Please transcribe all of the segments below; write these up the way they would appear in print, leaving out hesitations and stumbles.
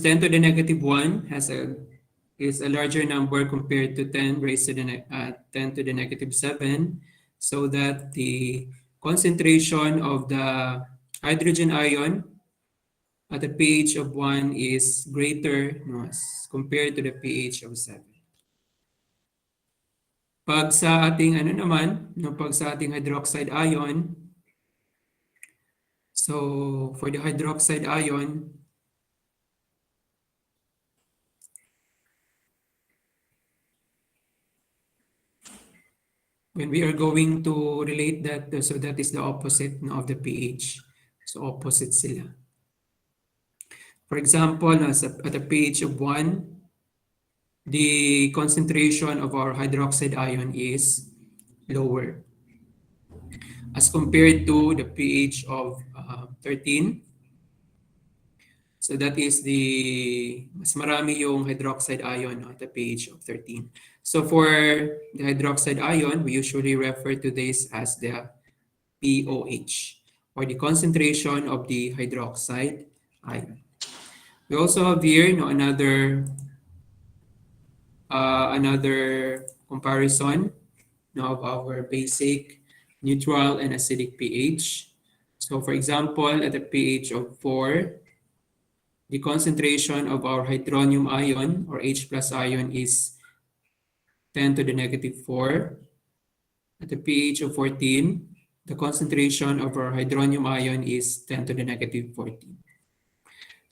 10 to the negative 1 is a larger number compared to 10 raised to the 10 to the negative 7, so that the concentration of the hydrogen ion at a pH of 1 is greater, no, as compared to the pH of 7. Pag sa ating pag sa ating hydroxide ion, so for the hydroxide ion, when we are going to relate that, so that is the opposite, no, of the pH. So opposite sila. For example, at a pH of 1, the concentration of our hydroxide ion is lower as compared to the pH of 13. So that is mas marami yung hydroxide ion at the pH of 13. So for the hydroxide ion, we usually refer to this as the POH, or the concentration of the hydroxide ion. We also have here another comparison of our basic, neutral, and acidic pH. So for example, at a pH of 4, the concentration of our hydronium ion, or H plus ion, is 10 to the negative 4. At the pH of 14, the concentration of our hydronium ion is 10 to the negative 14.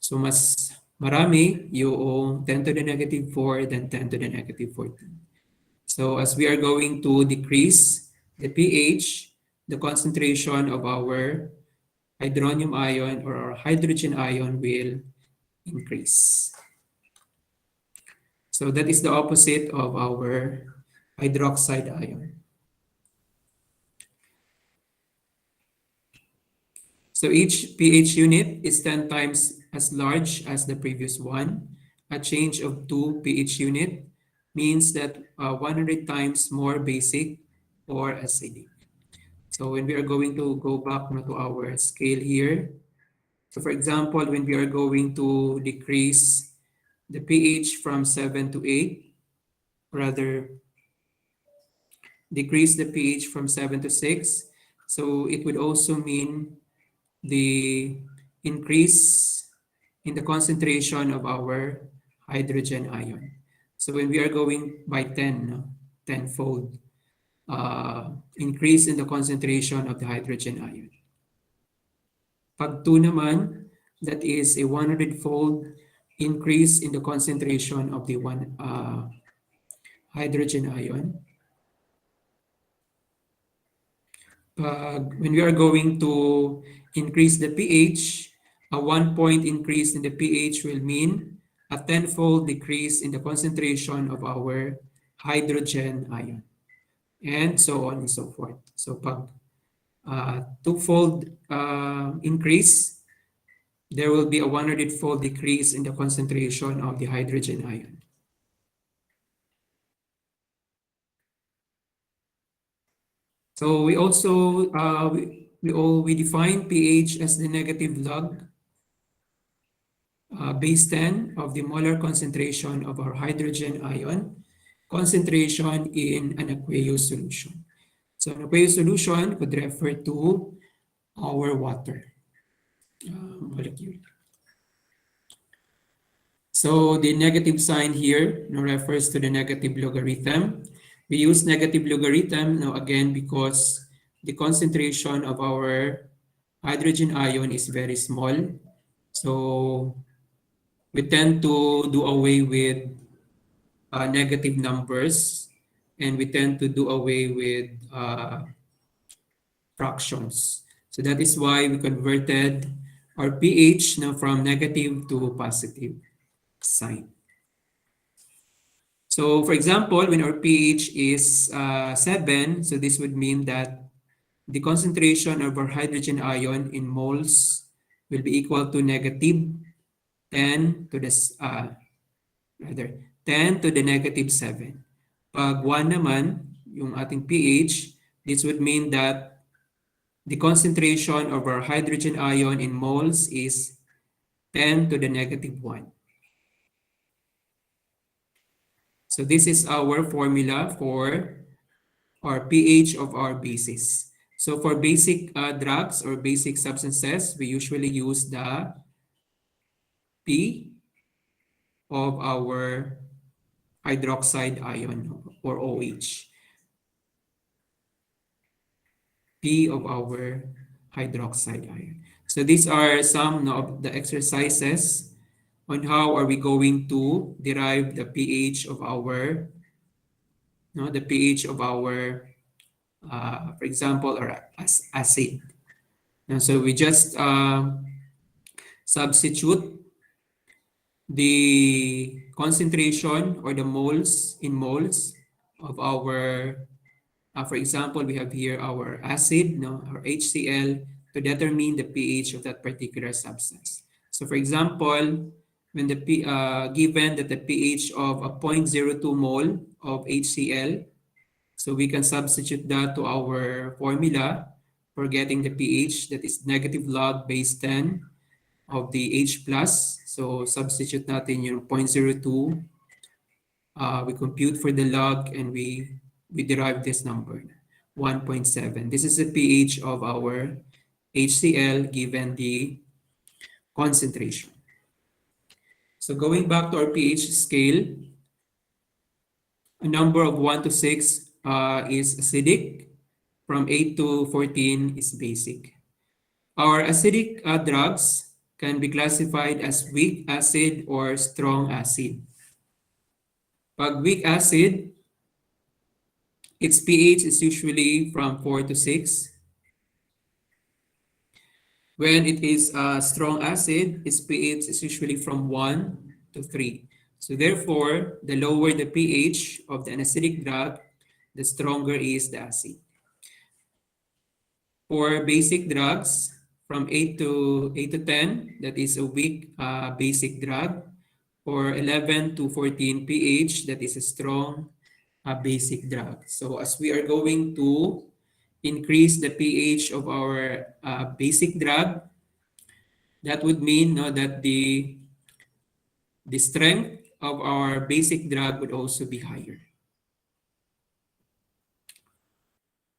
So mas marami yung 10 to the negative 4 than 10 to the negative 14. So as we are going to decrease the pH, the concentration of our hydronium ion or our hydrogen ion will increase. So that is the opposite of our hydroxide ion. So each pH unit is 10 times as large as the previous one. A change of 2 pH unit means that 100 times more basic or acidic. So when we are going to go back to our scale here, so for example, when we are going to decrease the pH from 7 to 8, rather decrease the pH from 7 to 6, so it would also mean the increase in the concentration of our hydrogen ion. So when we are going by 10-fold increase in the concentration of the hydrogen ion. Pag 2 naman, that is a 100-fold increase in the concentration of the hydrogen ion. When we are going to increase the pH, a 1-point increase in the pH will mean a 10-fold decrease in the concentration of our hydrogen ion, and so on and so forth. So pag 2-fold increase, there will be a 100-fold decrease in the concentration of the hydrogen ion. So we also we define pH as the negative log base 10 of the molar concentration of our hydrogen ion concentration in an aqueous solution. So an aqueous solution could refer to our water molecule. So the negative sign here refers to the negative logarithm. We use negative logarithm now again because the concentration of our hydrogen ion is very small. So we tend to do away with negative numbers, and we tend to do away with fractions. So that is why we converted our pH now from negative to positive sign. So for example, when our pH is 7, so this would mean that the concentration of our hydrogen ion in moles will be equal to negative 10 to the 10 to the negative 7. Pag 1 naman, yung ating pH, this would mean that the concentration of our hydrogen ion in moles is 10 to the negative 1. So this is our formula for our pH of our bases. So for basic drugs or basic substances, we usually use the P of our hydroxide ion or OH. P of our hydroxide ion. So these are some of the exercises on how are we going to derive the pH of our, the pH of our, for example, our acid. Now, so we just substitute the concentration or the moles in moles of our, for example, we have here our acid, no, our HCl, to determine the pH of that particular substance. So for example, when given that the pH of a 0.02 mole of HCl, so we can substitute that to our formula for getting the pH, that is negative log base 10 of the H plus. So substitute natin yung 0.02. We compute for the log and we derive this number, 1.7. This is the pH of our HCl given the concentration. So going back to our pH scale, a number of 1 to 6 is acidic, from 8 to 14 is basic. Our acidic drugs can be classified as weak acid or strong acid. Pag weak acid, its pH is usually from 4 to 6. When it is a strong acid, its pH is usually from 1 to 3. So therefore, the lower the pH of the acidic drug, the stronger is the acid. For basic drugs, from 8 to 10, that is a weak basic drug. Or 11 to 14 pH, that is a strong basic drug. So as we are going to increase the pH of our basic drug, that would mean that the strength of our basic drug would also be higher.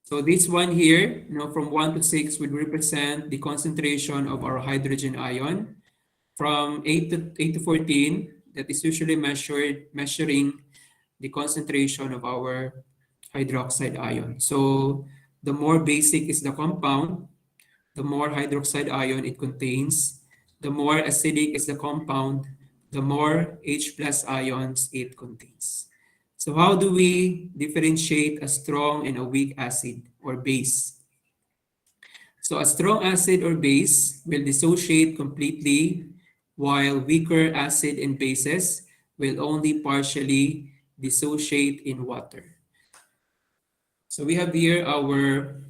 So this one here, from 1 to 6 would represent the concentration of our hydrogen ion. From 8 to 14, that is usually measuring the concentration of our hydroxide ion. So the more basic is the compound, the more hydroxide ion it contains. The more acidic is the compound, the more H plus ions it contains. So how do we differentiate a strong and a weak acid or base? So a strong acid or base will dissociate completely, while weaker acid and bases will only partially dissociate in water. So we have here our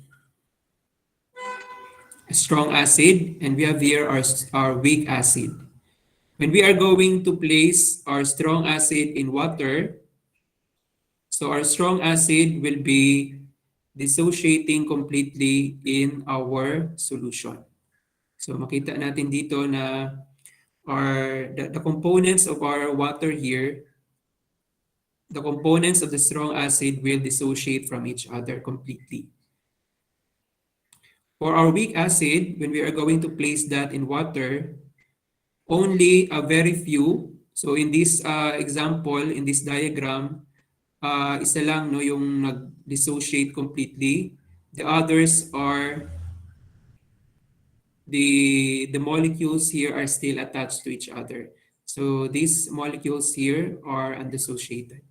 strong acid, and we have here our weak acid. When we are going to place our strong acid in water, so our strong acid will be dissociating completely in our solution. So makita natin dito na the components of our water here, the components of the strong acid will dissociate from each other completely. For our weak acid, when we are going to place that in water, only a very few, so in this example, in this diagram, isa lang yung nag-dissociate completely. The others are, the molecules here are still attached to each other. So these molecules here are undissociated.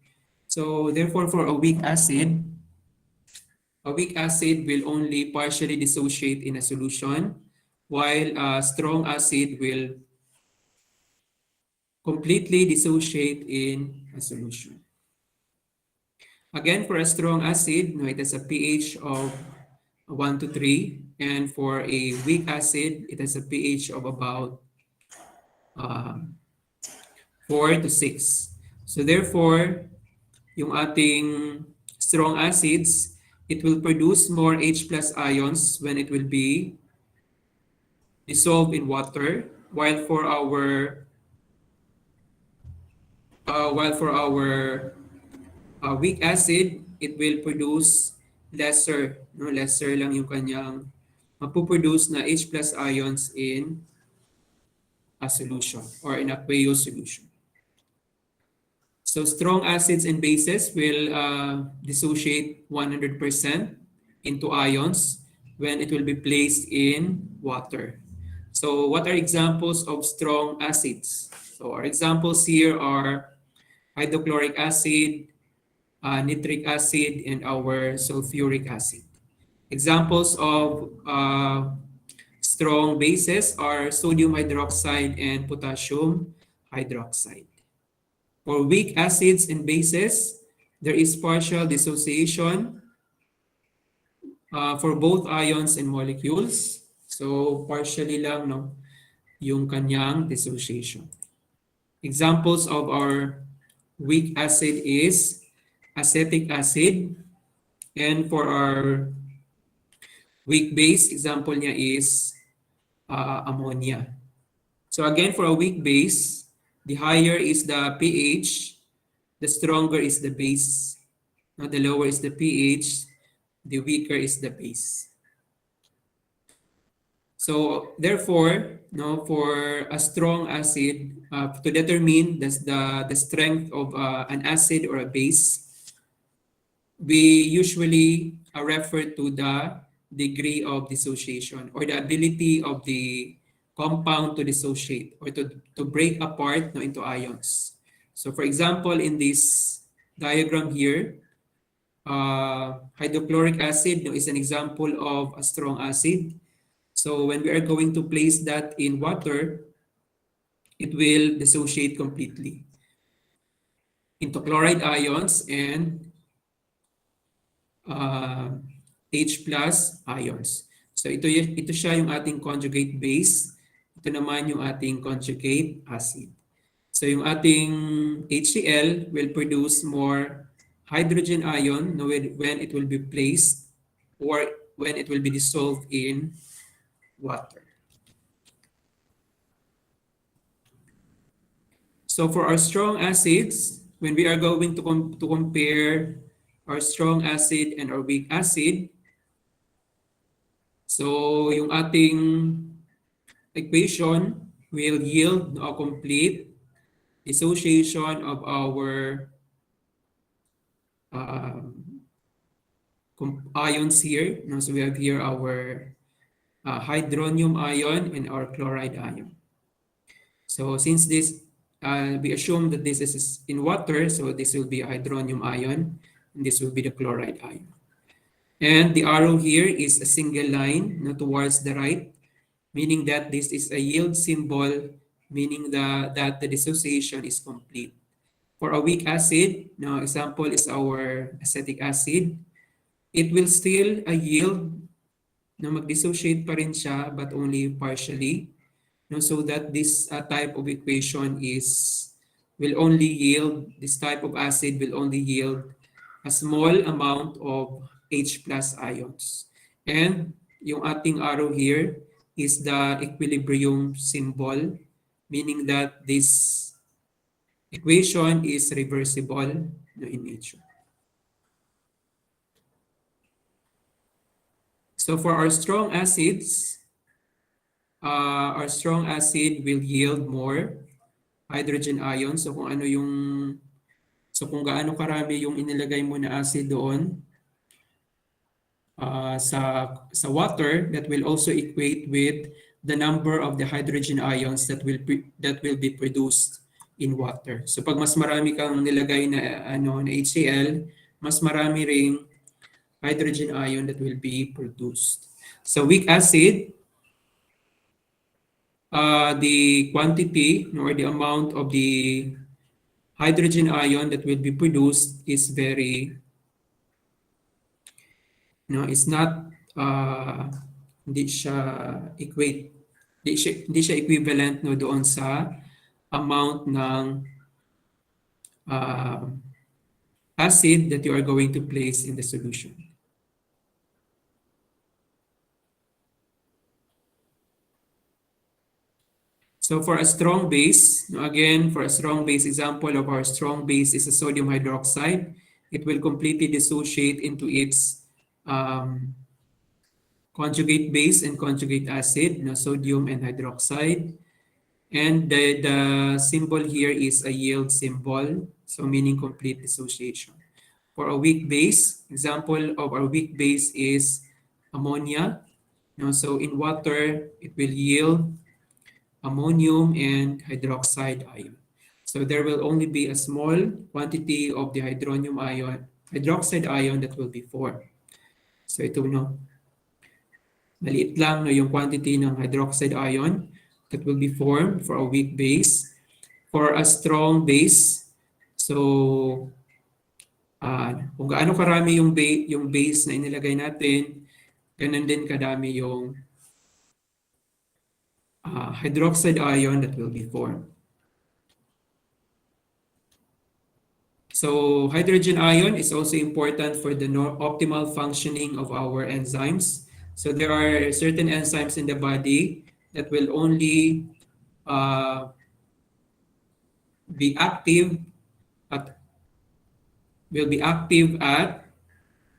So therefore, for a weak acid will only partially dissociate in a solution, while a strong acid will completely dissociate in a solution. Again, for a strong acid, it has a pH of 1 to 3, and for a weak acid, it has a pH of about 4 to 6. So therefore, yung ating strong acids, it will produce more H plus ions when it will be dissolved in water, while for our weak acid, it will produce lesser, no, lesser lang yung kanyang mapuproduce na H plus ions in a solution or in aqueous solution. So strong acids and bases will dissociate 100% into ions when it will be placed in water. So what are examples of strong acids? So our examples here are hydrochloric acid, nitric acid, and our sulfuric acid. Examples of strong bases are sodium hydroxide and potassium hydroxide. For weak acids and bases, there is partial dissociation for both ions and molecules. So partially lang, no, yung kanyang dissociation. Examples of our weak acid is acetic acid, and for our weak base, example niya is ammonia. So again, for a weak base, the higher is the pH, the stronger is the base. No, the lower is the pH, the weaker is the base. So therefore, no, for a strong acid, to determine the strength of an acid or a base, we usually refer to the degree of dissociation or the ability of the compound to dissociate or to break apart, no, into ions. So for example, in this diagram here, hydrochloric acid, no, is an example of a strong acid. So when we are going to place that in water, it will dissociate completely into chloride ions and H plus ions. So ito siya yung ating conjugate base. Ito naman yung ating conjugate acid. So yung ating HCl will produce more hydrogen ion, no, when it will be placed or when it will be dissolved in water. So for our strong acids, when we are going to compare our strong acid and our weak acid, so yung ating equation will yield a complete dissociation of our ions here. No? So we have here our hydronium ion and our chloride ion. So since this, we assume that this is in water, so this will be a hydronium ion, and this will be the chloride ion. And the arrow here is a single line, no, towards the right, meaning that this is a yield symbol, meaning that the dissociation is complete. For a weak acid, now example is our acetic acid, it will still yield, na mag-dissociate pa rin siya, but only partially. No, so that this type of equation will only yield, this type of acid will only yield a small amount of H plus ions. And yung ating arrow here is the equilibrium symbol, meaning that this equation is reversible, no, in nature. So for our strong acids, our strong acid will yield more hydrogen ions. So kung gaano karami yung inilagay mo na acid doon sa water, that will also equate with the number of the hydrogen ions that will be produced in water. So pag mas marami kang nilagay na na HCl, mas marami ring hydrogen ion that will be produced. So weak acid, the quantity or the amount of the hydrogen ion that will be produced is very, it's not, hindi siya equivalent, no, doon sa amount ng acid that you are going to place in the solution. So for a strong base, again, for a strong base, example of our strong base is a sodium hydroxide. it will completely dissociate into its conjugate base and conjugate acid, no, sodium and hydroxide. And the symbol here is a yield symbol, so meaning complete dissociation. For a weak base, example of our weak base is ammonia. No, so in water, it will yield ammonium and hydroxide ion. So there will only be a small quantity of the hydroxide ion that will be formed. So ito, no, maliit lang, no, yung quantity ng hydroxide ion that will be formed for a weak base. For a strong base, so kung gaano karami yung base na inilagay natin, ganun din kadami yung hydroxide ion that will be formed. So hydrogen ion is also important for the optimal functioning of our enzymes. So there are certain enzymes in the body that will only be active at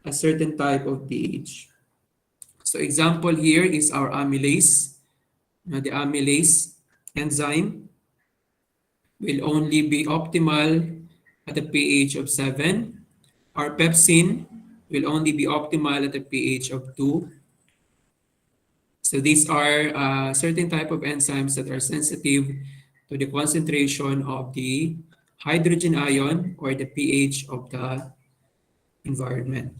a certain type of pH. So example here is our amylase. Now the amylase enzyme will only be optimal at a pH of 7. Our pepsin will only be optimal at a pH of 2. So these are certain type of enzymes that are sensitive to the concentration of the hydrogen ion or the pH of the environment.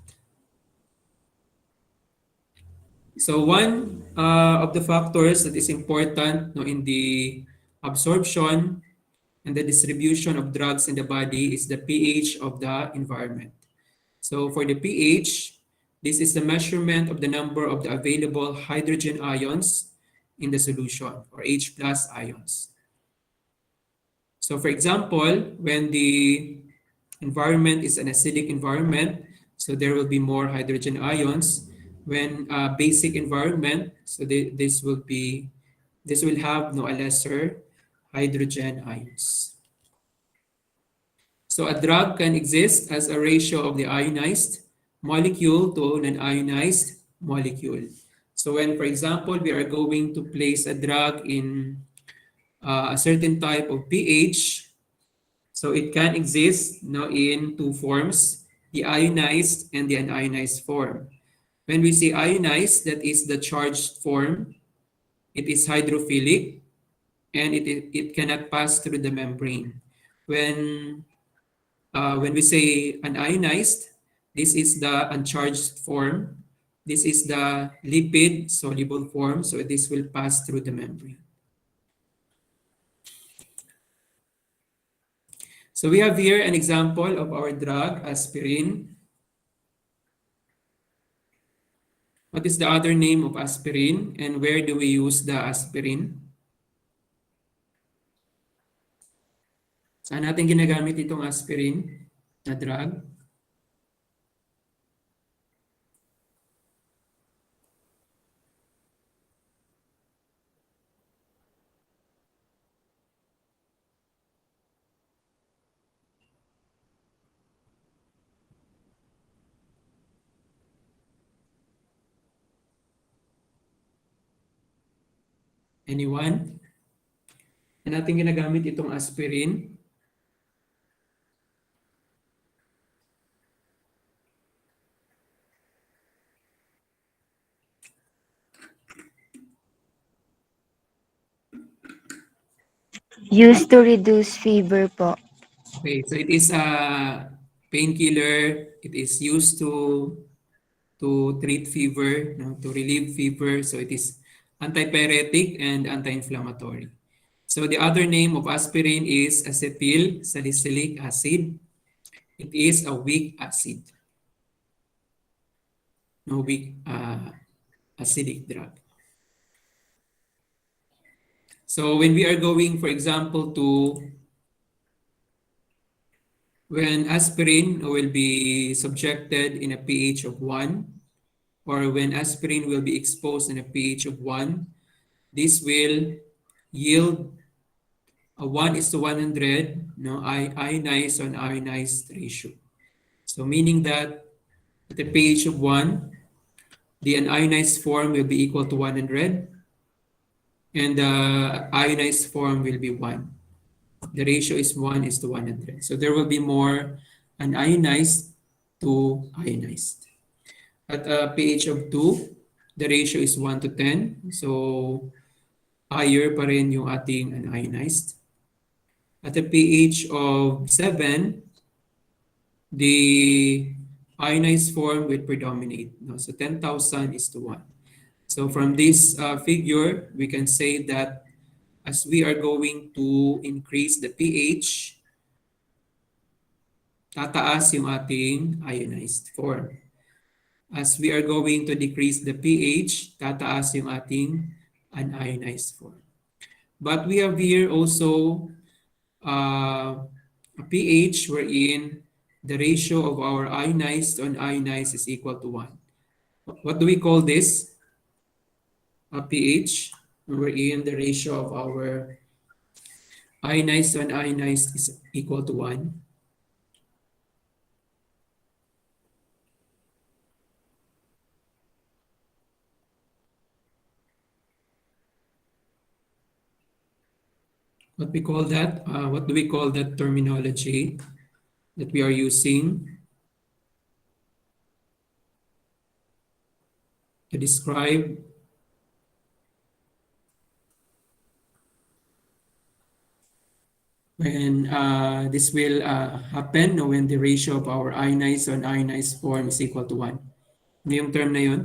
So one of the factors that is important, no, in the absorption and the distribution of drugs in the body is the pH of the environment. So for the pH, this is the measurement of the number of the available hydrogen ions in the solution, or H plus ions. So for example, when the environment is an acidic environment, so there will be more hydrogen ions. When basic environment, so this will have no a lesser hydrogen ions. So a drug can exist as a ratio of the ionized molecule to non-ionized molecule. So when, for example, we are going to place a drug in a certain type of pH, so it can exist now in two forms, the ionized and the unionized form. When we say ionized, that is the charged form. It is hydrophilic and it cannot pass through the membrane. When we say unionized, this is the uncharged form. This is the lipid soluble form, so this will pass through the membrane. So we have here an example of our drug, aspirin. What is the other name of aspirin and where do we use the aspirin? Saan natin ginagamit itong aspirin na drug? Anyone? Saan natin ginagamit itong aspirin? Used to reduce fever po. Okay, so it is a painkiller. It is used to treat fever, no, to relieve fever. So it is antipyretic and anti-inflammatory. So the other name of aspirin is acetyl salicylic acid. It is a weak acid. No, weak acidic drug. So when we are going, for example, when aspirin will be subjected in a pH of 1, or when aspirin will be exposed in a pH of 1, this will yield a 1:100 ionized on ionized ratio. So meaning that at a pH of 1, the unionized form will be equal to 100 and the ionized form will be 1. The ratio is 1 is to 100. So there will be more unionized to ionized. At a pH of 2, the ratio is 1 to 10. So higher pa rin yung ating unionized. At a pH of 7, the ionized form will predominate. No? So 10,000 is to 1. So from this figure, we can say that as we are going to increase the pH, tataas yung ating ionized form. As we are going to decrease the pH, tataas yung ating unionized form. But we have here also a pH wherein the ratio of our ionized to unionized is equal to 1. What do we call this? A pH wherein the ratio of our ionized to unionized is equal to 1. What we call that? What do we call that terminology that we are using to describe when this will happen, when the ratio of our ionized to unionized form is equal to 1. Ano yung term na yun?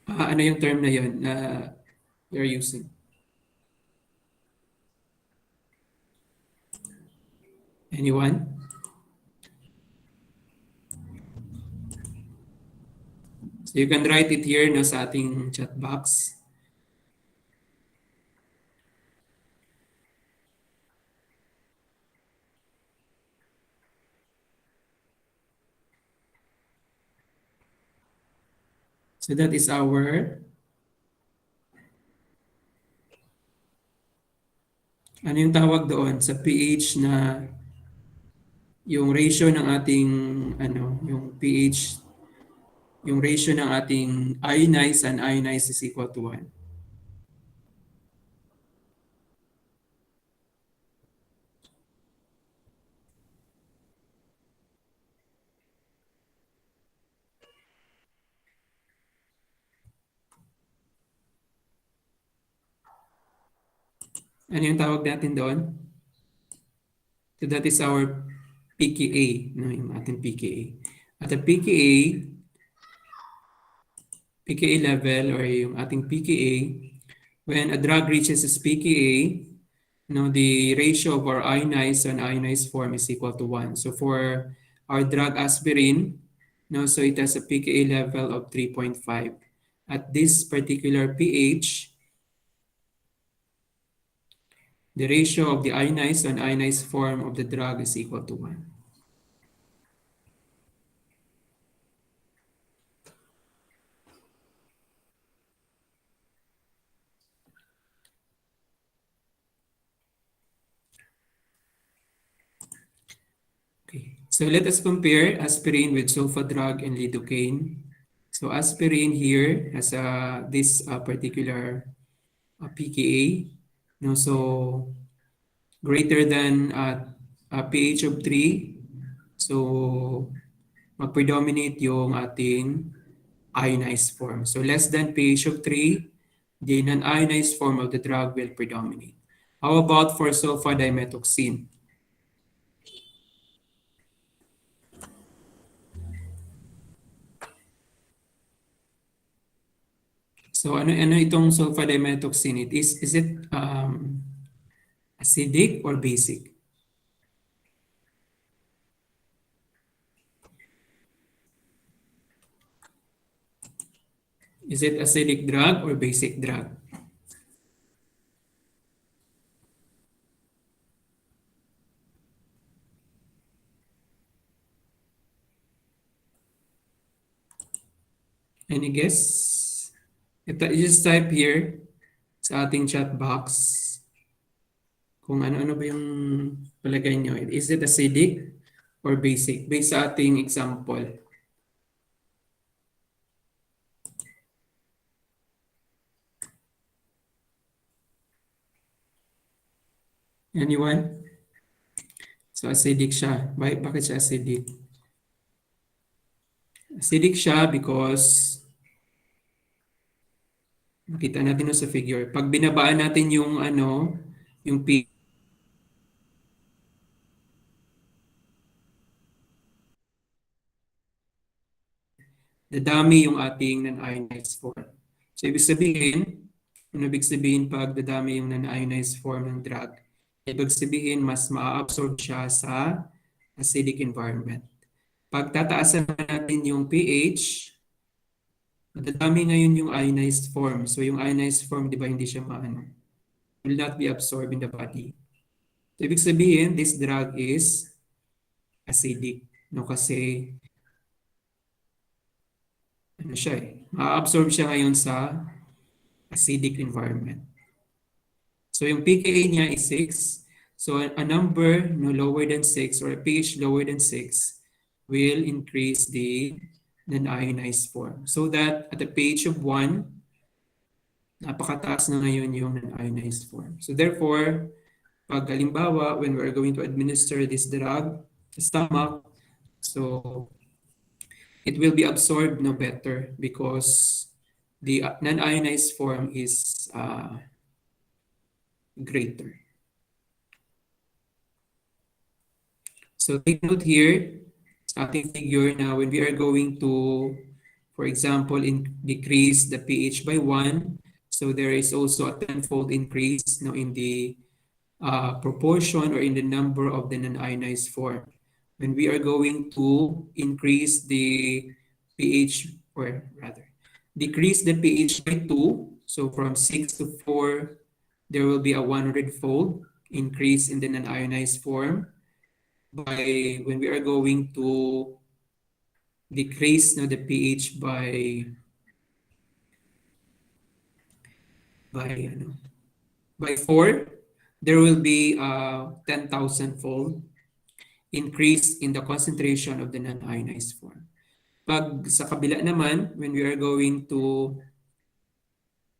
Ano yung term na yun na you're using? Anyone? So you can write it here no, sa ating chat box. So that is our ano yung tawag doon sa pH na yung ratio ng ating yung pH, yung ratio ng ating ionized and ionized is equal to 1. Ano yung tawag natin doon? So that is our pKa, no, yung ating pKa. At the pKa level or yung ating pKa, when a drug reaches its pKa, no, the ratio of our ionized and ionized form is equal to 1. So for our drug aspirin, no, so it has a pKa level of 3.5. At this particular pH, the ratio of the ionized and ionized form of the drug is equal to 1. Okay, so let us compare aspirin with sulfa drug and lidocaine. So aspirin here has this particular pKa, no, so greater than a pH of 3. So mag-predominate yung ating ionized form. So less than pH of 3, the non-ionized form of the drug will predominate. How about for sulfadimethoxine? So ano itong sulfadimethoxine? Is it acidic or basic? Is it acidic drug or basic drug? Any guess? Just type here sa ating chat box kung ano-ano ba yung palagay nyo. Is it acidic or basic? Based sa ating example. Anyone? So acidic siya. Bakit siya acidic? Acidic siya because makita natin sa figure. Pag binabaan natin yung yung pH, dadami yung ating non-ionized form. So ibig sabihin, ibig sabihin pag dadami yung non-ionized form ng drug, ibig sabihin mas ma-absorb siya sa acidic environment. Pag tataasan natin yung pH, dadami ngayon yung ionized form. So yung ionized form, di ba, hindi siya will not be absorbed in the body. So, ibig sabihin, this drug is acidic. No, kasi ano siya ma-absorb siya ngayon sa acidic environment. So yung pKa niya is 6. So a number no lower than 6 or a pH lower than 6 will increase the non-ionized form. So that at a pH of 1, napakataas na ngayon yung non-ionized form. So therefore, pag halimbawa, when we're going to administer this drug sa stomach, so it will be absorbed no better because the non-ionized form is greater. So take note here, sa ating figure na when we are going to, for example, decrease the pH by 1, so there is also a tenfold increase no, in the proportion or in the number of the non-ionized form. When we are going to increase the pH, or rather, decrease the pH by 2, so from 6 to 4, there will be a 100-fold increase in the non-ionized form. By when we are going to decrease the pH by 4, there will be a 10,000-fold increase in the concentration of the non-ionized form. Pag sa kabila naman, when we are going to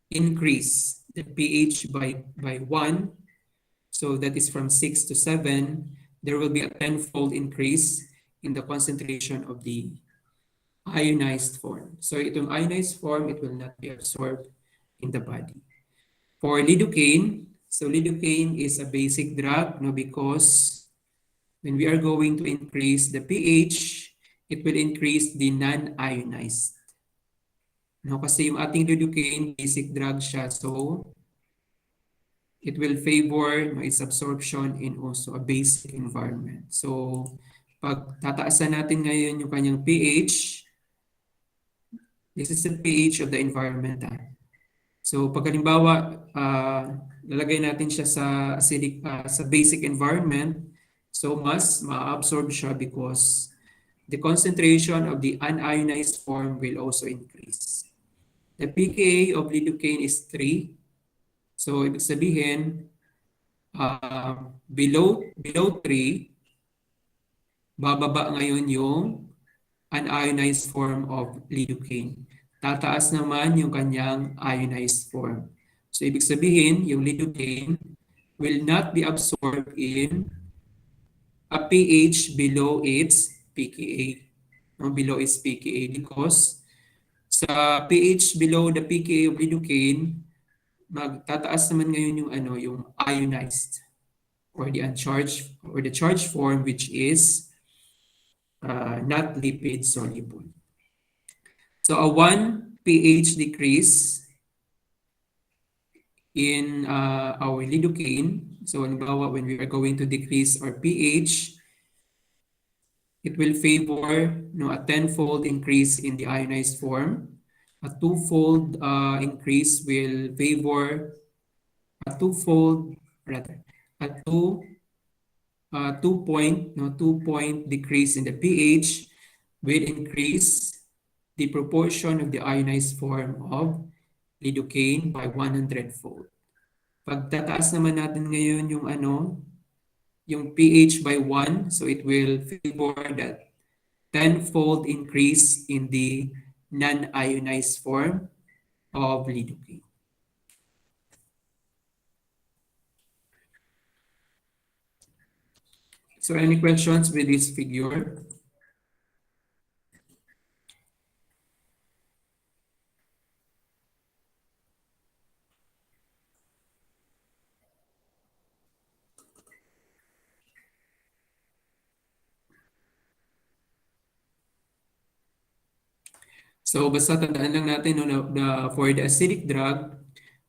increase the pH by 1, so that is from 6 to 7, there will be a 10-fold increase in the concentration of the ionized form. So itong ionized form, it will not be absorbed in the body. For lidocaine, so lidocaine is a basic drug, no, because when we are going to increase the pH, it will increase the non-ionized. No, kasi yung ating lidocaine, basic drug siya, so it will favor its absorption in also a basic environment. So, pag tataasan natin ngayon yung kanyang pH, this is the pH of the environment. So, pag halimbawa, lalagay natin siya sa acidic, sa basic environment, so mas ma-absorb siya because the concentration of the unionized form will also increase. The pKa of lidocaine is 3. So, ibig sabihin, below 3, bababa ngayon yung unionized form of lidocaine. Tataas naman yung kanyang ionized form. So, ibig sabihin, yung lidocaine will not be absorbed in a pH below its pKa. No, below its pKa because sa pH below the pKa of lidocaine, magtataas naman ngayon yung yung ionized or the uncharged or the charged form, which is not lipid soluble. So a 1 pH decrease in our lidocaine, so when we are going to decrease our pH, it will favor a 10-fold increase in the ionized form. A 2-fold increase will favor a 2-fold, rather, a 2-point decrease in the pH will increase the proportion of the ionized form of lidocaine by 100-fold. Pagtataas naman natin ngayon yung yung pH by 1, so it will favor that tenfold increase in the non-ionized form of lidocaine. So any questions with this figure? So basta tandaan lang natin no, na for the acidic drug,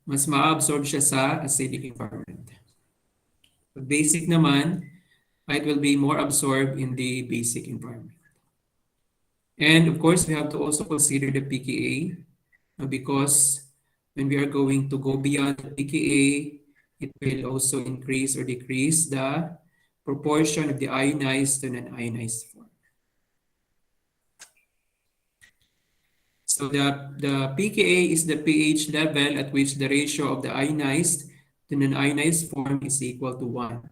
mas ma-absorb siya sa acidic environment. Pag basic naman, it will be more absorbed in the basic environment. And of course, we have to also consider the pKa because when we are going to go beyond the pKa, it will also increase or decrease the proportion of the ionized to non-ionized form. So the pKa is the pH level at which the ratio of the ionized to non-ionized form is equal to 1.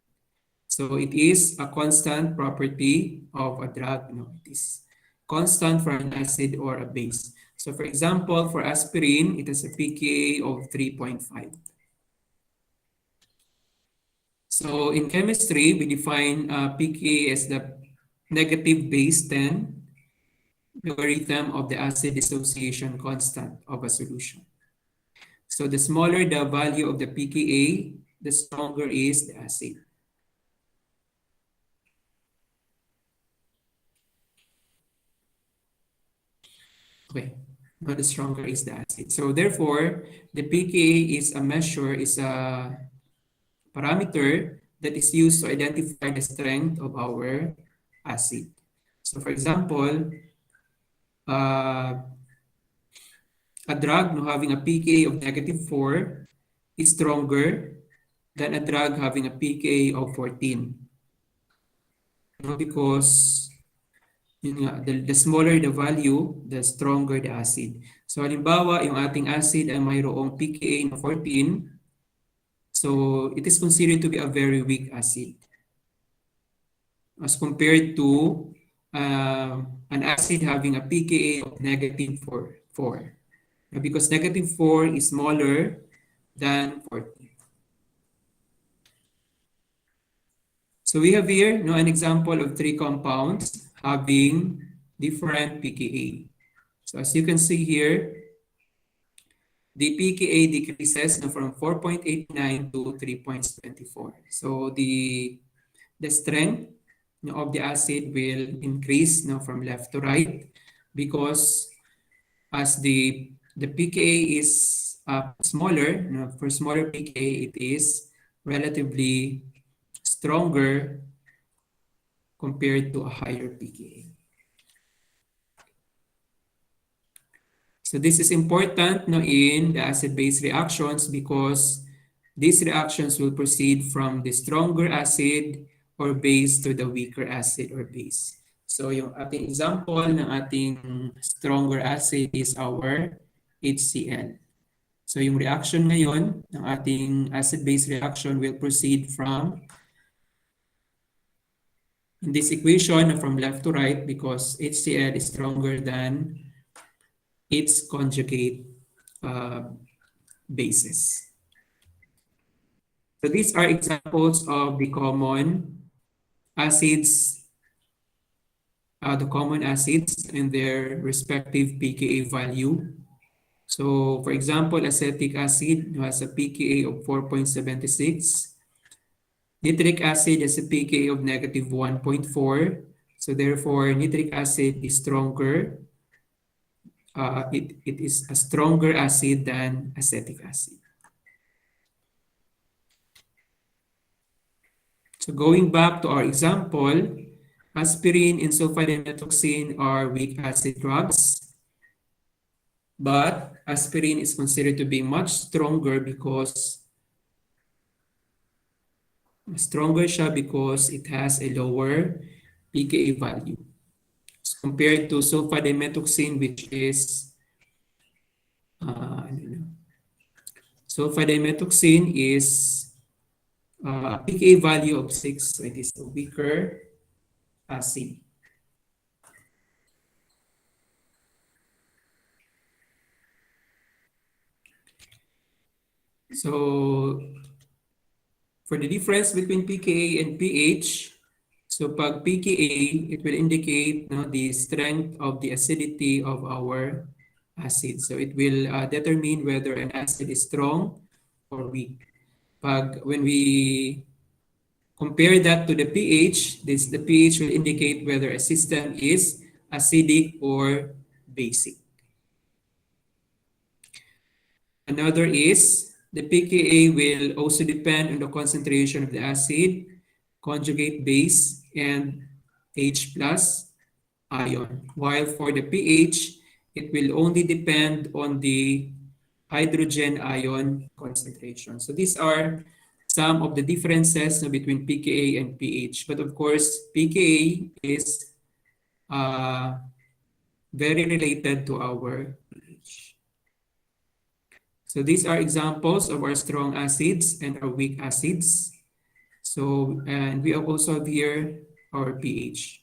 So it is a constant property of a drug. No, it is constant for an acid or a base. So for example, for aspirin, it has a pKa of 3.5. So in chemistry, we define pKa as the negative base 10 logarithm of the acid dissociation constant of a solution. So the smaller the value of the pKa, the stronger is the acid. Okay, now the stronger is the acid. So therefore, the pKa is a measure, is a parameter that is used to identify the strength of our acid. So for example, uh, a drug no, having a pKa of -4 is stronger than a drug having a pKa of 14. No, because yun nga, the smaller the value, the stronger the acid. So halimbawa, yung ating acid ay mayroong pKa na 14, so it is considered to be a very weak acid as compared to an acid having a pKa of -4. Because -4 is smaller than 14. So we have here an example of 3 compounds having different pKa. So as you can see here, the pKa decreases from 4.89 to 3.24. So the strength of the acid will increase from left to right because as the pKa is smaller, for smaller pKa, it is relatively stronger compared to a higher pKa. So this is important in the acid-base reactions because these reactions will proceed from the stronger acid or base to the weaker acid or base. So yung ating example ng ating stronger acid is our HCl. So yung reaction ngayon ng ating acid-base reaction will proceed from in this equation from left to right because HCl is stronger than its conjugate bases. So these are examples of the common acids and their respective pKa value. So for example, acetic acid has a pKa of 4.76. Nitric acid has a pKa of -1.4. So therefore, nitric acid is stronger. It is a stronger acid than acetic acid. So going back to our example, aspirin and sulfadimethoxam are weak acid drugs. But aspirin is considered to be much stronger because it has a lower pKa value as compared to sulfadimethoxam, which is Sulfadimethoxine is a pKa value of 6, so it is a weaker acid. So for the difference between pKa and pH, so pag pKa, it will indicate the strength of the acidity of our acid. So it will determine whether an acid is strong or weak. When we compare that to the pH, the pH will indicate whether a system is acidic or basic. Another is the pKa will also depend on the concentration of the acid, conjugate base, and H plus ion. While for the pH, it will only depend on the hydrogen ion concentration. So these are some of the differences between pKa and pH. But of course, pKa is very related to our pH. So these are examples of our strong acids and our weak acids. So, and we also have here our pH.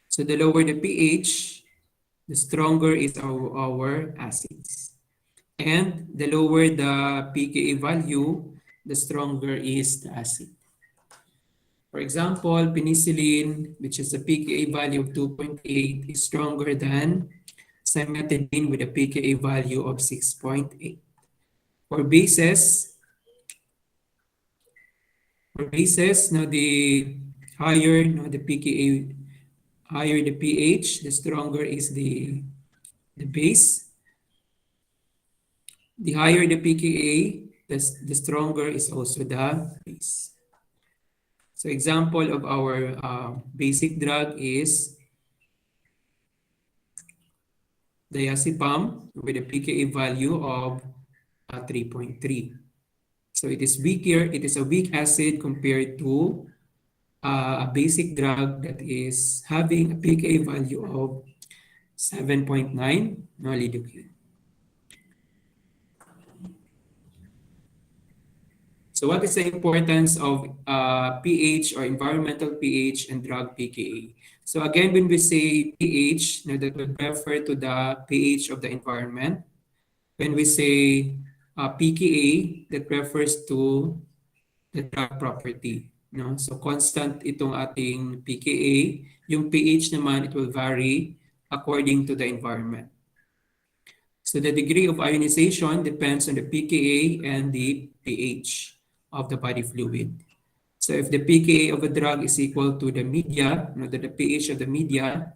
So the lower the pH, the stronger is our acids. And the lower the pKa value, the stronger is the acid. For example, penicillin, which is a pKa value of 2.8, is stronger than cimetidine with a pKa value of 6.8. For bases, now the higher the pKa, higher the pH, the stronger is the base. The higher the pKa, the stronger is also the base. So example of our basic drug is diazepam with a pKa value of 3.3. So it is weaker, it is a weak acid compared to a basic drug that is having a pKa value of 7.9, lidocaine. So what is the importance of pH or environmental pH and drug pKa? So again, when we say pH, that would refer to the pH of the environment. When we say pKa, that refers to the drug property. So constant itong ating pKa. Yung pH naman, it will vary according to the environment. So the degree of ionization depends on the pKa and the pH of the body fluid. So if the pKa of a drug is equal to the media, to the pH of the media,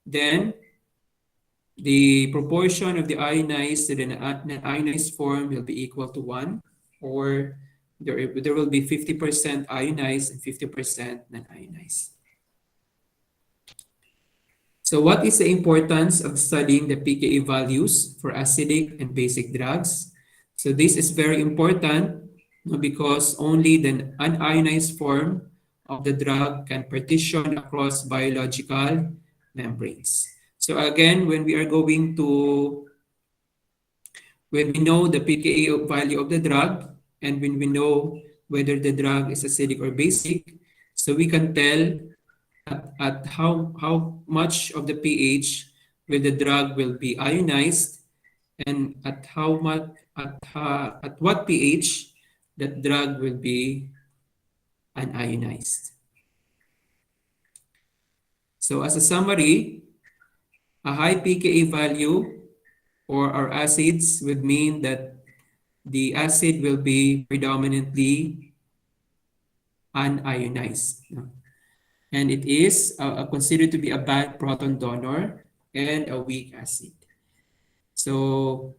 then the proportion of the ionized to the non-ionized form will be equal to 1, or there will be 50% ionized and 50% non-ionized. So what is the importance of studying the pKa values for acidic and basic drugs? So this is very important because only the unionized form of the drug can partition across biological membranes. So again, when we know the pKa value of the drug, and when we know whether the drug is acidic or basic, so we can tell at how much of the pH where the drug will be ionized, and at what pH that drug will be unionized. So as a summary, a high pKa value for our acids would mean that the acid will be predominantly unionized. And it is considered to be a bad proton donor and a weak acid. So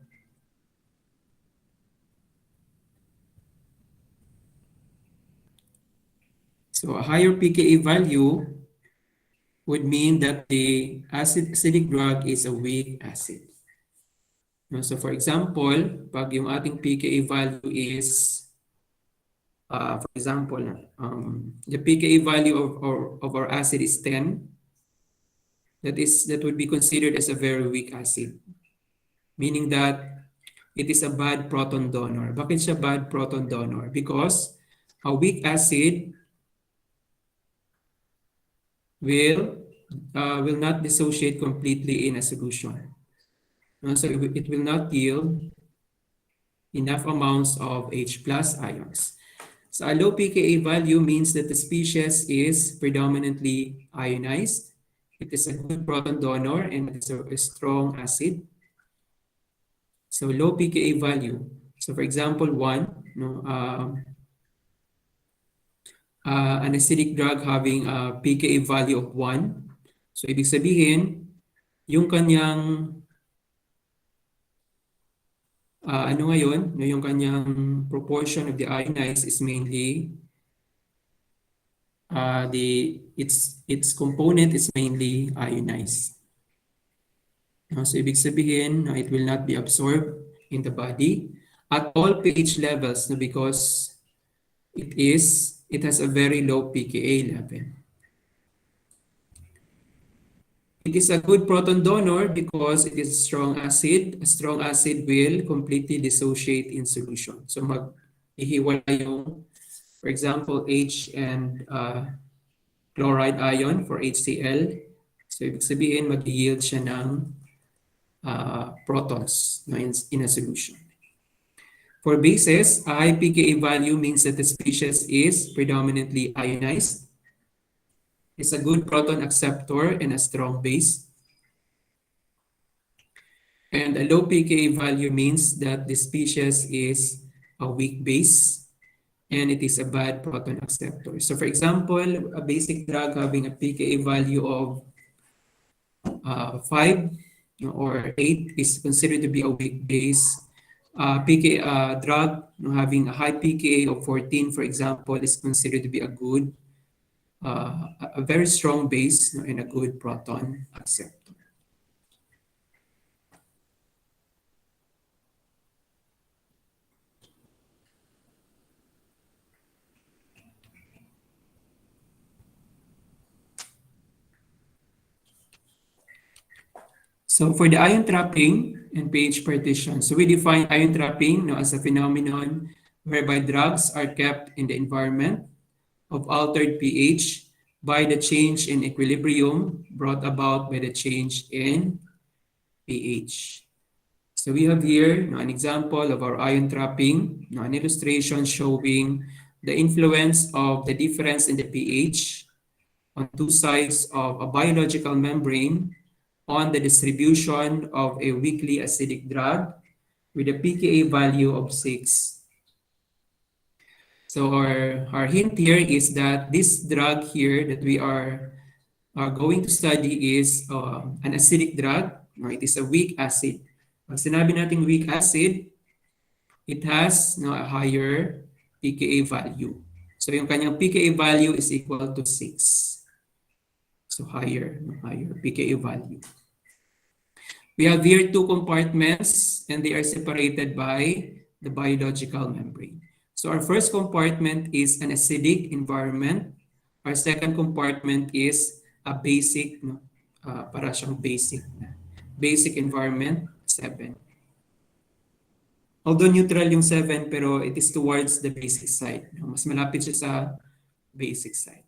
a higher pKa value would mean that the acidic drug is a weak acid. So for example, pag yung ating pKa value is, for example, the pKa value of our acid is 10, that would be considered as a very weak acid, meaning that it is a bad proton donor. Bakit siya bad proton donor? Because a weak acid will not dissociate completely in a solution. So it will not yield enough amounts of H plus ions. So a low pKa value means that the species is predominantly ionized. It is a good proton donor and it is a strong acid. So low pKa value. So for example, 1, no, an acidic drug having a pKa value of 1. So ibig sabihin, yung kanyang ano ngayon, no, yung kanyang proportion of the ionized is mainly its component is mainly ionized. So ibig sabihin, no, it will not be absorbed in the body at all pH levels, no, because it has a very low pKa level. It is a good proton donor because it is a strong acid. A strong acid will completely dissociate in solution. So mag-ihiwala yung, for example, H and chloride ion for HCl. So ibig sabihin, mag-yield siya ng protons, no, in a solution. For bases, a high pKa value means that the species is predominantly ionized. It's a good proton acceptor and a strong base. And a low pKa value means that the species is a weak base and it is a bad proton acceptor. So for example, a basic drug having a pKa value of 5 or 8 is considered to be a weak base. pKa drug having a high pKa of 14, for example, is considered to be a good, a very strong base and a good proton acceptor. So for the ion trapping and pH partition, so we define ion trapping as a phenomenon whereby drugs are kept in the environment of altered pH by the change in equilibrium brought about by the change in pH. So we have here an example of our ion trapping, an illustration showing the influence of the difference in the pH on two sides of a biological membrane on the distribution of a weakly acidic drug with a pKa value of 6. So our hint here is that this drug here that we are going to study is an acidic drug. It is a weak acid. Pag sinabi natin weak acid, it has a higher pKa value. So yung kanyang pKa value is equal to 6. So higher pKa value. We have here two compartments and they are separated by the biological membrane. So our first compartment is an acidic environment. Our second compartment is a basic, para siyang basic environment, 7. Although neutral yung 7, pero it is towards the basic side. Mas malapit siya sa basic side.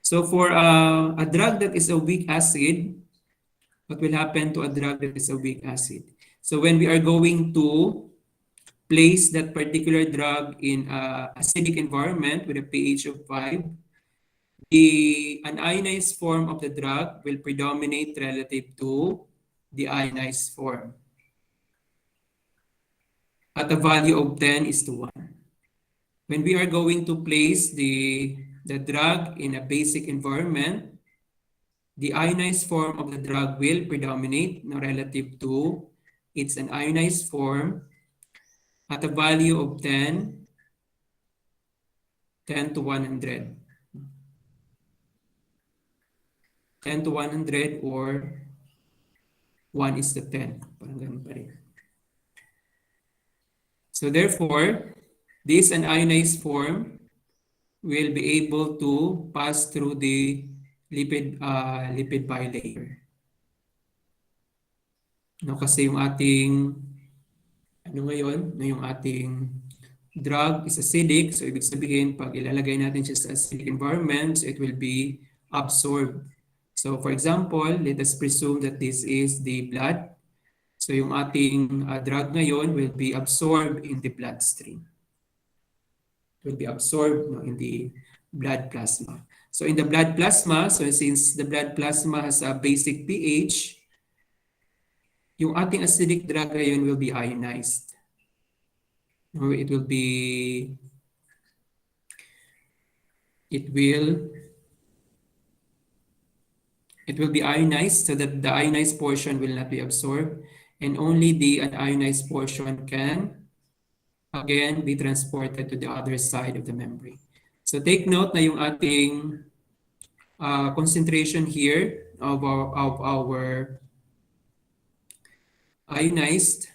So for a drug that is a weak acid, what will happen to a drug that is a weak acid? So when we are going to place that particular drug in an acidic environment with a pH of 5, an ionized form of the drug will predominate relative to the ionized form at a value of 10 is to 1. When we are going to place the drug in a basic environment, the ionized form of the drug will predominate relative to it's an ionized form at a value of 10 to 100. 10 to 100 or 1 is to 10. Parang ganun pa rin. So therefore, this an ionized form will be able to pass through the lipid bilayer. Kasi yung ating ano ngayon, na yung ating drug is acidic. So ibig sabihin, pag ilalagay natin siya sa acidic environment, so it will be absorbed. So for example, let us presume that this is the blood. So yung ating drug ngayon will be absorbed in the bloodstream. It will be absorbed, no, in the blood plasma. So in the blood plasma, so since the blood plasma has a basic pH, yung ating acidic drug ngayon will be ionized. No, it will be ionized so that the ionized portion will not be absorbed and only the unionized portion can again be transported to the other side of the membrane. So take note na yung ating concentration here of our ionized,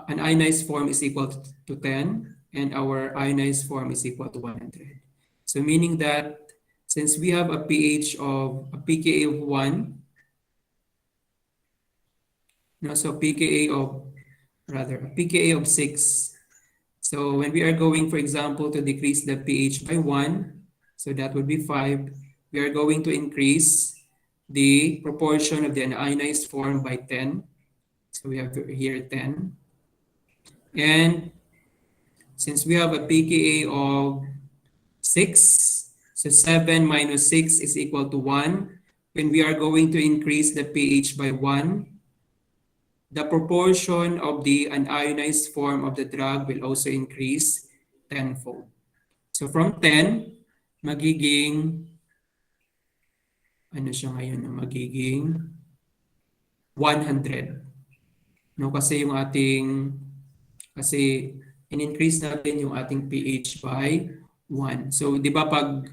an ionized form is equal to 10 and our ionized form is equal to 100. So meaning that since we have a pH of a pKa of 1, no, so a pKa of 6. So when we are going, for example, to decrease the pH by 1, so that would be 5, we are going to increase the proportion of the ionized form by 10. So we have here 10. And since we have a pKa of 6, so 7 minus 6 is equal to 1. When we are going to increase the pH by 1, the proportion of the unionized form of the drug will also increase tenfold. So from 10, magiging, ano siya ngayon, magiging 100. No, kasi yung ating, kasi in-increase natin yung ating pH by 1. So, di ba pag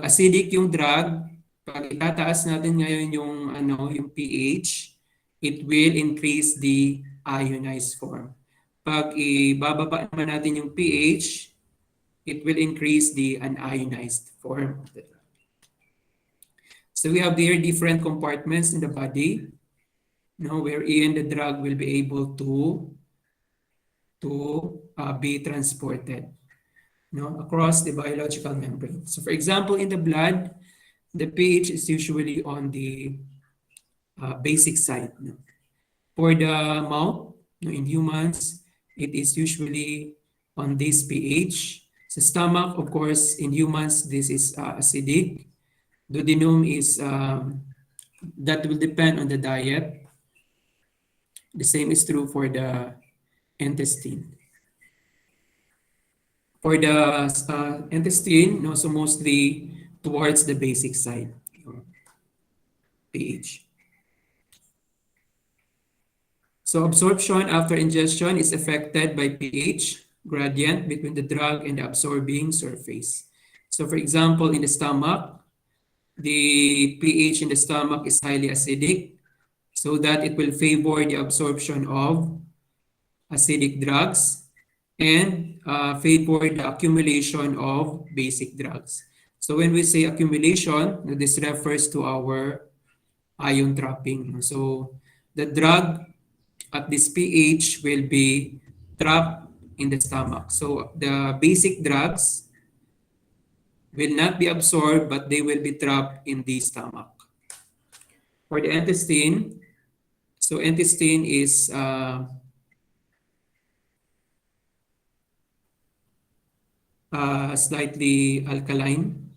acidic yung drug, pag itataas natin ngayon yung pH, it will increase the ionized form. Pag ibababa naman natin yung pH, it will increase the unionized form of the drug. So we have here different compartments in the body, wherein the drug will be able to be transported across the biological membrane. So for example, in the blood, the pH is usually on the basic side. For the mouth, in humans, it is usually on this pH. Sa stomach, of course, in humans, this is acidic. Duodenum is, that will depend on the diet. The same is true for the intestine. For the intestine, so mostly towards the basic side, pH. So absorption after ingestion is affected by pH gradient between the drug and the absorbing surface. So for example, in the stomach, the pH in the stomach is highly acidic, so that it will favor the absorption of acidic drugs and favor the accumulation of basic drugs. So when we say accumulation, this refers to our ion trapping. So the drug at this pH will be trapped in the stomach. So the basic drugs will not be absorbed, but they will be trapped in the stomach. For the intestine, so intestine is slightly alkaline.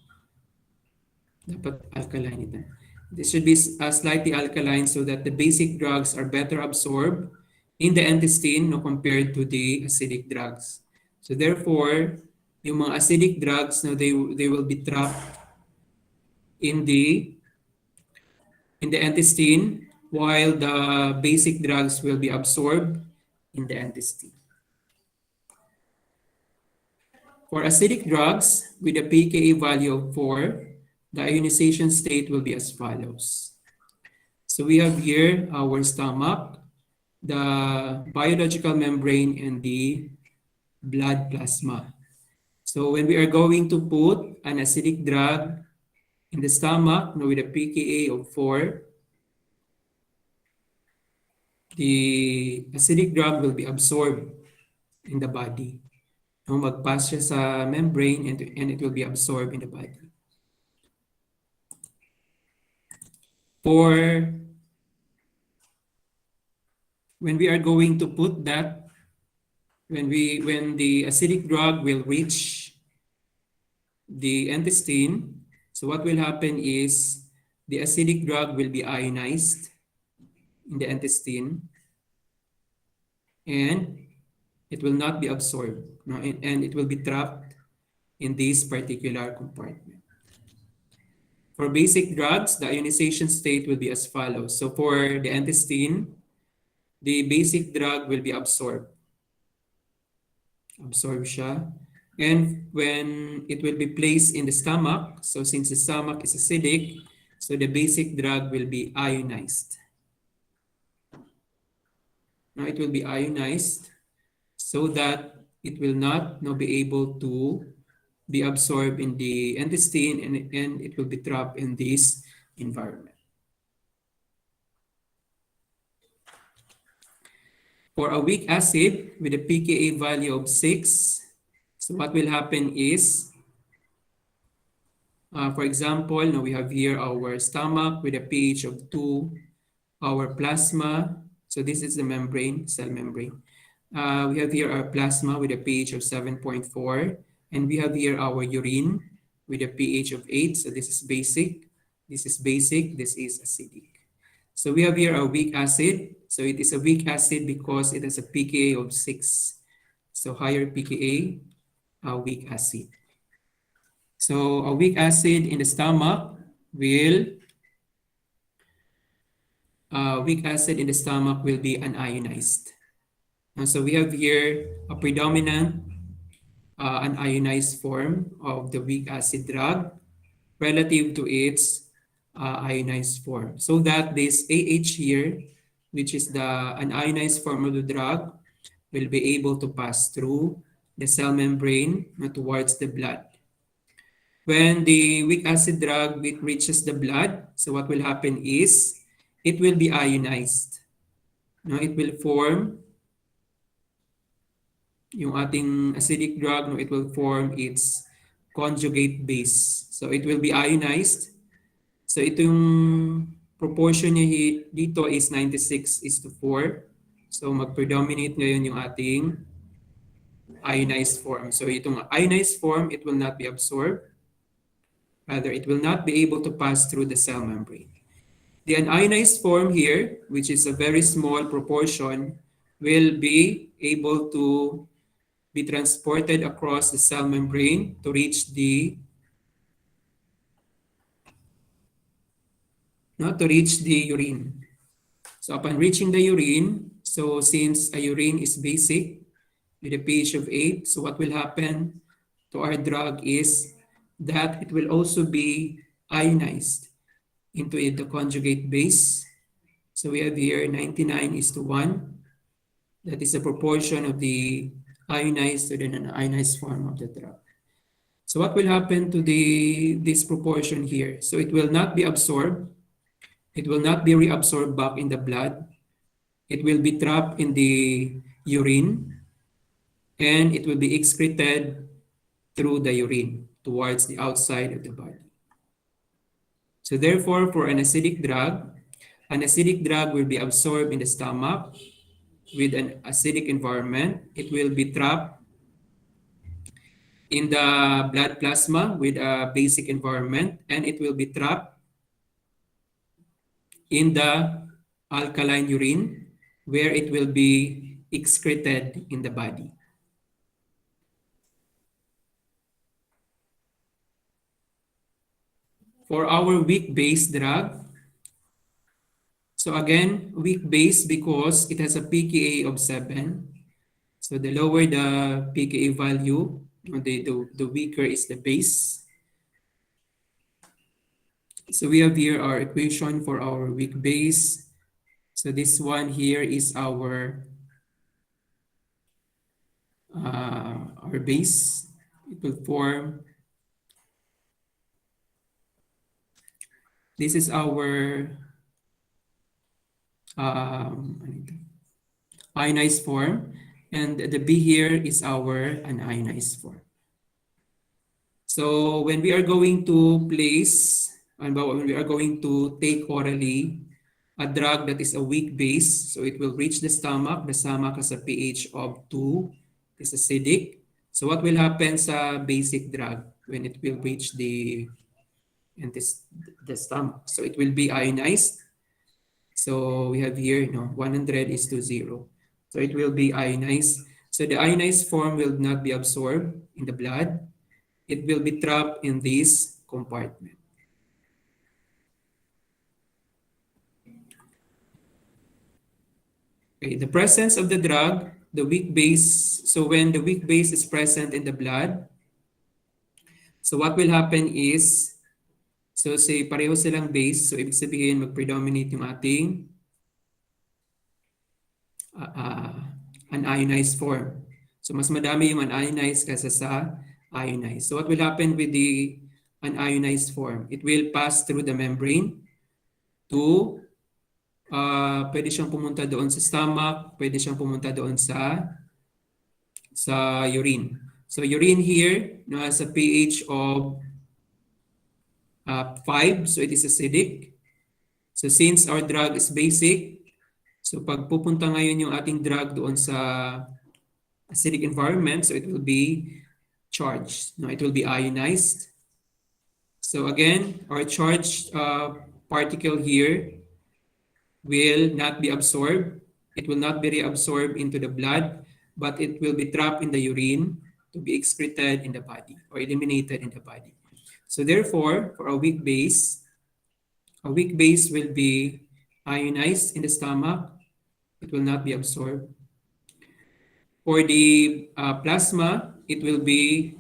Dapat alkaline ito. This should be slightly alkaline so that the basic drugs are better absorbed in the intestine compared to the acidic drugs. So therefore, yung mga acidic drugs, they will be trapped in the intestine, while the basic drugs will be absorbed in the intestine. For acidic drugs with a pKa value of 4, the ionization state will be as follows. So we have here our stomach, the biological membrane, and the blood plasma. So when we are going to put an acidic drug in the stomach with a pKa of 4, the acidic drug will be absorbed in the body. No, mag-pass siya sa membrane and it will be absorbed in the body. For when we are going to put that, when the acidic drug will reach the intestine, so what will happen is the acidic drug will be ionized in the intestine and it will not be absorbed, no, and it will be trapped in this particular compartment. For basic drugs, the ionization state will be as follows. So for the intestine, the basic drug will be absorbed. Absorb siya. And when it will be placed in the stomach, so since the stomach is acidic, so the basic drug will be ionized. Now it will be ionized so that it will not now be able to be absorbed in the intestine and it will be trapped in this environment. For a weak acid with a pKa value of 6, so what will happen is, for example, now we have here our stomach with a pH of 2, our plasma, so this is the membrane, cell membrane. We have here our plasma with a pH of 7.4, and we have here our urine with a pH of 8, so this is basic, this is basic, this is acidic. So we have here a weak acid, so it is a weak acid because it has a pKa of 6, so higher pKa, a weak acid. So a weak acid in the stomach will be unionized. So we have here a predominant unionized form of the weak acid drug relative to its ionized form. So that this AH here, which is the unionized form of the drug, will be able to pass through the cell membrane towards the blood. When the weak acid drug reaches the blood, so what will happen is it will be ionized. No, it will form yung ating acidic drug, no, it will form its conjugate base. So it will be ionized. So ito yung proportion niya dito is 96:4. So mag-predominate ngayon yung ating ionized form. So itong ionized form, it will not be absorbed. Rather, it will not be able to pass through the cell membrane. The unionized form here, which is a very small proportion, will be able to be transported across the cell membrane to reach the urine. So upon reaching the urine, so since a urine is basic with a pH of 8, so what will happen to our drug is that it will also be ionized into the conjugate base. So we have here 99:1. That is the proportion of the ionized to the non-ionized form of the drug. So what will happen to this proportion here? So it will not be absorbed. It will not be reabsorbed back in the blood. It will be trapped in the urine and it will be excreted through the urine towards the outside of the body. So therefore, for an acidic drug will be absorbed in the stomach with an acidic environment. It will be trapped in the blood plasma with a basic environment, and it will be trapped in the alkaline urine where it will be excreted in the body. For our weak base drug, so again, weak base because it has a pKa of 7. So the lower the pKa value, the weaker is the base. So we have here our equation for our weak base. So this one here is our base. It will form. This is our ionized form, and the B here is our unionized form. So when we are going to place, when we are going to take orally a drug that is a weak base, so it will reach the stomach. The stomach has a pH of 2, is acidic. So what will happen sa basic drug when it will reach the stomach? So it will be ionized. So we have here, 100 is to 0. So it will be ionized. So the ionized form will not be absorbed in the blood. It will be trapped in this compartment. Okay, the presence of the drug, the weak base. So when the weak base is present in the blood, so what will happen is, so say pareho silang base, so ibig sabihin mag-predominate yung ating unionized form. So mas madami yung unionized kaysa sa ionized. So what will happen with the unionized form? It will pass through the membrane to, pwede siyang pumunta doon sa stomach, pwede siyang pumunta doon sa urine. So urine here has a pH of 5, so it is acidic. So since our drug is basic, so pag pupunta ngayon yung ating drug doon sa acidic environment, so it will be charged. No, it will be ionized. So again, our charged particle here will not be absorbed. It will not be reabsorbed into the blood, but it will be trapped in the urine to be excreted in the body or eliminated in the body. So therefore, for a weak base will be ionized in the stomach. It will not be absorbed. For the plasma, it will be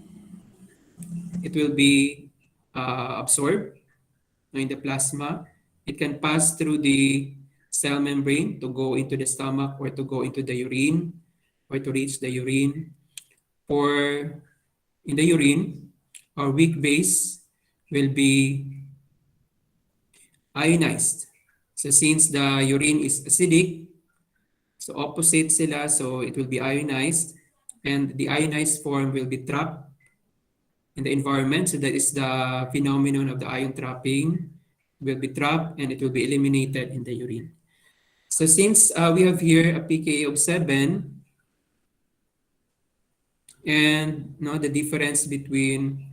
absorbed in the plasma. It can pass through the cell membrane to go into the stomach or to go into the urine or to reach the urine. For in the urine, our weak base will be ionized. So since the urine is acidic, so opposite sila, so it will be ionized, and the ionized form will be trapped in the environment. So that is the phenomenon of the ion trapping. It will be trapped and it will be eliminated in the urine. So since we have here a pKa of 7, and the difference between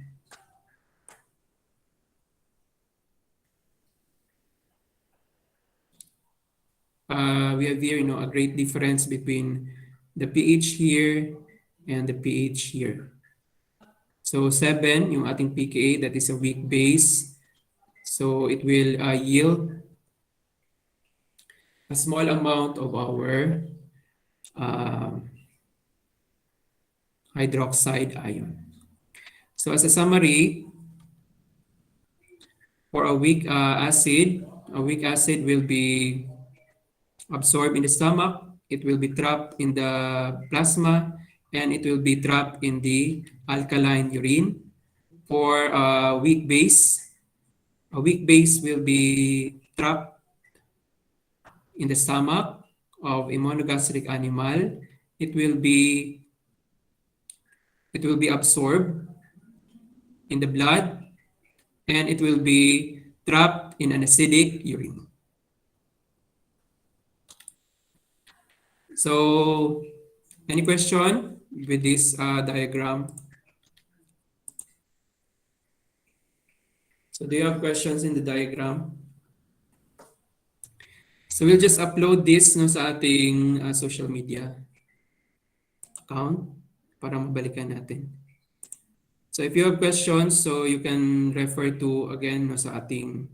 we have here a great difference between the pH here and the pH here. So 7 yung ating pKa, that is a weak base. So it will yield a small amount of our hydroxide ion. So as a summary, for a weak acid will be absorbed in the stomach, it will be trapped in the plasma, and it will be trapped in the alkaline urine. For a weak base will be trapped in the stomach of a monogastric animal. It will be absorbed in the blood, and it will be trapped in an acidic urine. So, any question with this diagram? So, do you have questions in the diagram? So, we'll just upload this sa ating social media account para mabalikan natin. So, if you have questions, so you can refer to again sa ating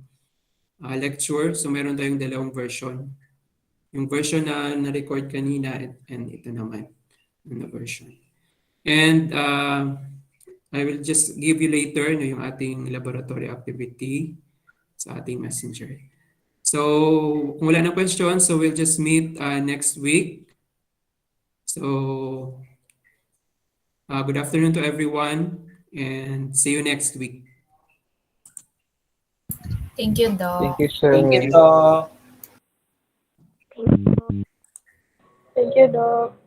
lecture. So, meron tayong dalawang version. Yung version na na-record kanina and ito naman na version. And I will just give you later yung ating laboratory activity sa ating messenger. So kung wala na questions, so we'll just meet next week. So good afternoon to everyone and see you next week. Thank you, Doc. Thank you, sir. Thank you, Doc. Thank you. Thank you, Doc.